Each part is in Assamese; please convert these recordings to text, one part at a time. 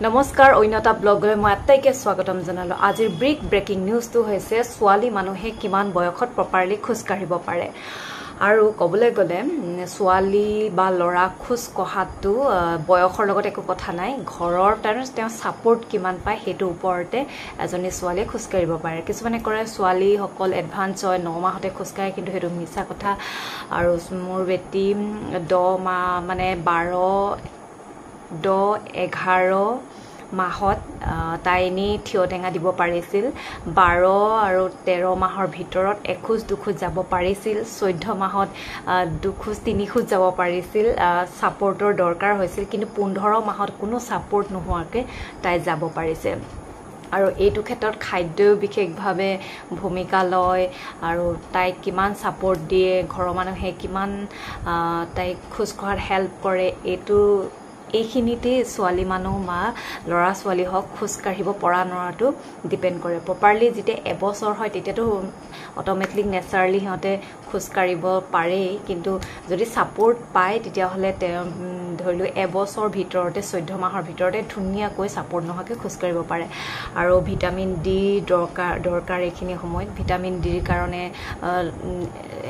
নমস্কাৰ ঐনতা ব্লগলৈ মই আটাইকে স্বাগতম জনালো আজিৰ ব্ৰেকিং নিউজটো হৈছে ছোৱালী মানুহে কিমান বয়সত প্ৰপাৰলি খোজ কাঢ়িব পাৰে আৰু কবলৈ গলে ছোৱালী বা লৰা খোজ কঢ়াটো বয়সৰ লগত একো কথা নাই ঘৰৰ তেওঁ সাপোৰ্ট কিমান পায় হেতু ওপৰতে এজনী ছোৱালী খোজ কাঢ়িব পাৰে কিছুমানে কৰে ছোৱালী সকল এডভান্স হয় 9 মাহতে খোজ কাঢ়ে কিন্তু হেতু মিছা কথা আৰু মোৰ বেটি 10 মাহ মানে 11 মাহত তাইনি থিয় টেঙা দিব পাৰিছিল 12 আৰু 13 মাহৰ ভিতৰত এখোজ দুখোজ যাব পাৰিছিল 14 মাহত দুখোজ তিনিখোজ যাব পাৰিছিল সাপোৰ্টৰ দৰকাৰ হৈছিল কিন্তু 15 মাহত কোনো সাপোৰ্ট নোহোৱাকৈ তাই যাব পাৰিছে আৰু এইটো ক্ষেত্ৰত খাদ্যও বিশেষভাৱে ভূমিকা লয় আৰু তাই কিমান সাপোৰ্ট দিয়ে ঘৰৰ মানুহে কিমান তাই খোজ কঢ়াত হেল্প কৰে এইটো এইখিনিতে ছোৱালী মানুহ মা লৰা ছোৱালী হক খোজ কাঢ়িব পৰা নৰাটো ডিপেন্ড কৰে প্ৰপাৰলি যেতে এবছৰ হয় তেতিয়াটো অটোমেটিক নেচাৰালি হতে খোজ কাঢ়িব পাৰে কিন্তু যদি সাপোৰ্ট পায় তেতিয়া হলে ধৰিলো এবছৰ ভিতৰতে 14 মাহৰ ভিতৰতে ধুনিয়াকৈ সাপোৰ্ট নহকে খোজ কাঢ়িব পাৰে আৰু ভিটামিন ডি দৰকাৰ এইখিনি সময়ত ভিটামিন ডিৰ কাৰণে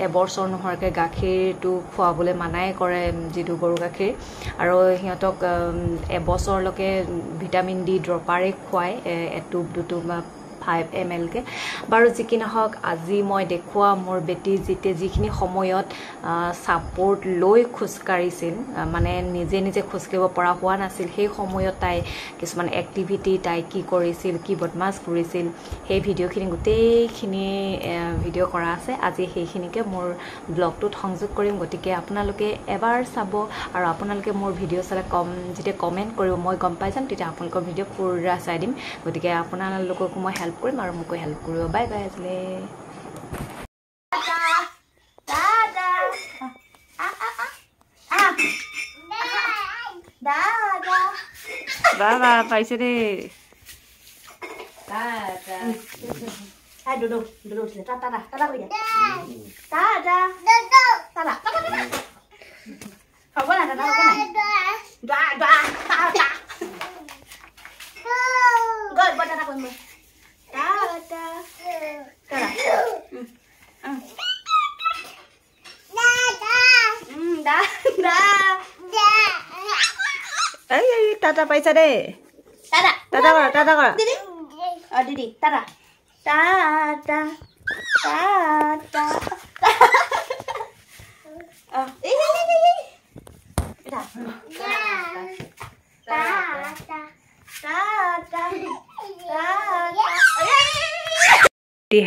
এবছৰ নহৰকে গাখীৰটো খোৱাবলৈ মানাই কৰে যেটো গৰু গাখীৰ আৰু হিয়তক এবছৰলৈকে ভিটামিন ডি ড্ৰপাৰে খুৱাই এটুপ দুটুপ 5 ml কে বাৰু যিকি নহক আজি মই দেখুৱা মোৰ বেটি জিতে যিখিনি সময়ত সাপোৰ্ট লৈ খোজ কাঢ়িছিল মানে নিজে নিজে খোজ কাঢ়িব পৰা হোৱা নাছিল সেই সময়ত তাই কিছুমান এক্টিভিটি তাই কি কৰিছিল কি বদমাছ কৰিছিল সেই ভিডিওখিনি গোটেইখিনি ভিডিও কৰা আছে আজি সেইখিনিকে মোৰ ব্লগটোত সংযোগ কৰিম গতিকে আপোনালোকে এবাৰ চাব আৰু আপোনালোকে মোৰ ভিডিও চালে যেতে কমেন্ট কৰিব মই গম পাই যাম তেতিয়া আপোনালোকৰ ভিডিও পুৰা চাই দিম গতিকে আপোনালোকক মই হেল্প কৰিম আৰু মোক হেল্প কৰিব বাই বাই আসলে বাবা পাইছে দে Dodo tata koi tata apa na tata apa na tata god buat tata koi tata tata paisa deh tata kora didi tata tata tata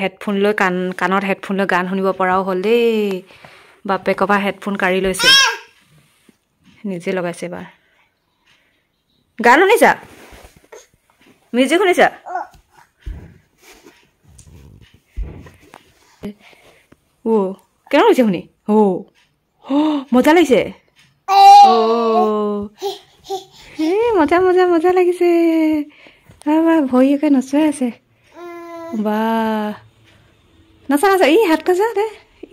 headphone লৈ কানত হেডফোন লৈ গান শুনিব পৰাও হল দেই বাপে কবা হেডফোন কাঢ়ি লৈছে নিজে লগাইছে এবাৰ গান শুনিছা মিউজিক শুনিছা ও কেন হৈছে শুনি ও মজা লাগিছে ও মজা মজা মজা লাগিছে বাবা ভৰি একে নচুৱাই আছে বা নাচা নাচা ই হাতখন চা দে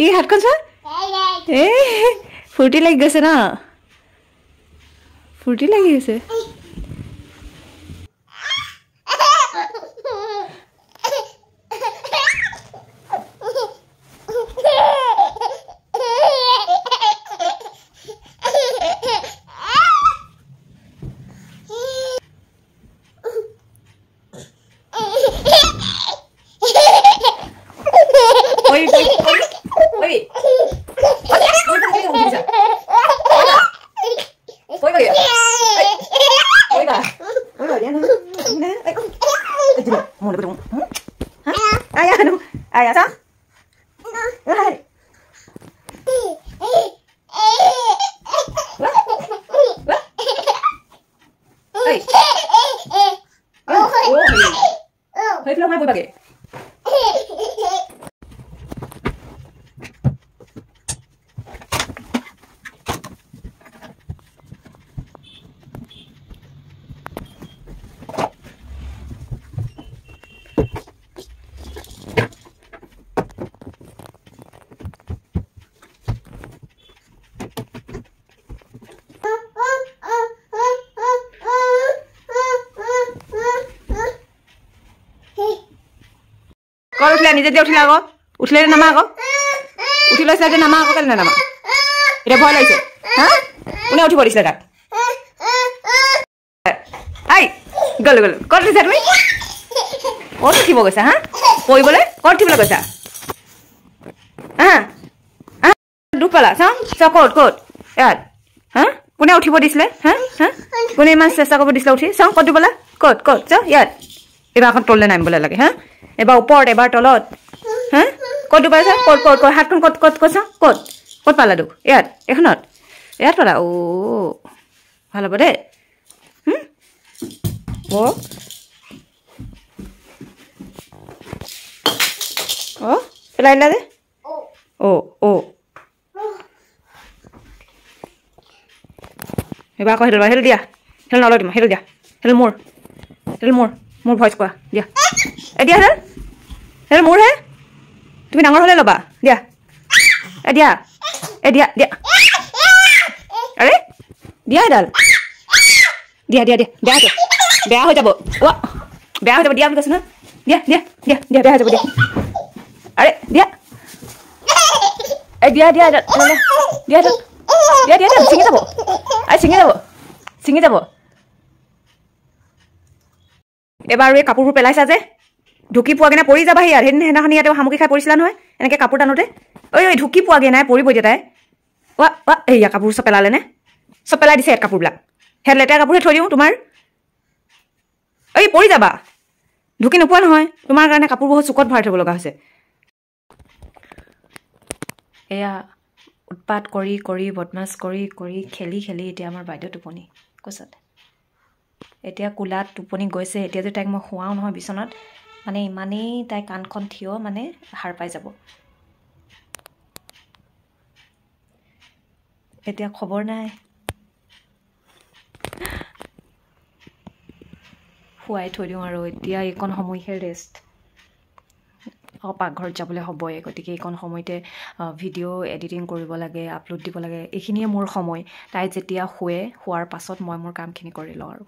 ই হাতখন চা ফূৰ্তি লাগি গৈছে ন ফূৰ্তি লাগি গৈছে Ayah sah? Hai. Hai film apa pakai? ক'ত উঠিলা নিজে যে উঠিলা আকৌ উঠিলে নামা আকৌ উঠি লৈছিলা যে নামা আকৌ কেলে নামা এতিয়া ভয় লাগিছে হা কোনে উঠিব দিছিলে তাক আই গ'ল গ'ল ক'ত উঠিছা তুমি ক'ত উঠিব গৈছা হা পৰিবলৈ ক'ত উঠিবলৈ গৈছা হা দুখ পালা চাওঁ চাওঁ ক'ত ক'ত ইয়াত হা কোনে উঠিব দিছিলে হা হা কোনে ইমান চেষ্টা কৰিব দিছিলে উঠি চাওঁ ক'ত দিবলৈ ক'ত ক'ত চাওঁ ইয়াত এবাৰ এখন তললৈ নামিবলৈ লাগে হা এবাৰ ওপৰত এবাৰ তলত হা ক'ত দুখ পাইছা ক'ত ক'ত ক'ত হাতখন ক'ত ক'ত ক'ত চাওঁ ক'ত ক'ত পালা দুখ ইয়াত এইখনত ইয়াত পালা অ' ভাল হ'ব দেই অ' পেলাই দিলা যে অ' এবাৰ আকৌ সেইটো সেইটো দিয়া সেইটো নলয় তোমাৰ সেইটো দিয়া সেইটো মোৰ ভইচ কোৱা দিয়া দিয়া সেইটো মোৰহে তুমি ডাঙৰ হ'লে ল'বা দিয়া দিয়া দিয়া আৰে দিয়া এডাল দিয়া বেয়া হৈ যাব বেয়া হৈ যাব দিয়া বুলি কৈছো নহয় দিয়া বেয়া হৈ যাব দিয়া আৰে দিয়া দিয়া ছিঙি যাব এবাৰ আৰু এই কাপোৰবোৰ পেলাইছা যে ঢুকি পোৱাগে নাই পৰি যাবা ইয়াত সেইদিনাখন ইয়াতে সামগ্ৰী খাই পৰিছিলা নহয় এনেকৈ কাপোৰ টানোতে ঐ ঢুকি পোৱাগে নাই পৰিব এতিয়া তাই এয়া কাপোৰ চব পেলালে নে চব পেলাই দিছে ইয়াত কাপোৰবিলাক সেই লেতেৰা কাপোৰহে থৈ দিওঁ তোমাৰ পৰি যাবা ঢুকি নোপোৱা নহয় তোমাৰ কাৰণে কাপোৰ বহুত চুকত ভৰাই থ'ব লগা হৈছে এয়া উৎপাত কৰি বদমাছ কৰি খেলি এতিয়া আমাৰ বাইদেউ টোপনি কৈছত এতিয়া কোলাত টোপনি গৈছে এতিয়া যে তাইক মই শুৱাওঁ নহয় বিচনাত মানে ইমানেই তাই কাণখন থিয় মানে সাৰ পাই যাব এতিয়া খবৰ নাই শুৱাই থৈ দিওঁ আৰু এতিয়া এইকণ সময়হে ৰেষ্ট পাকঘৰত যাবলৈ হ'বই গতিকে এইকণ সময়তে ভিডিঅ' এডিটিং কৰিব লাগে আপলোড দিব লাগে এইখিনিয়ে মোৰ সময় তাই যেতিয়া শুৱে শোৱাৰ পাছত মই মোৰ কামখিনি কৰি লওঁ আৰু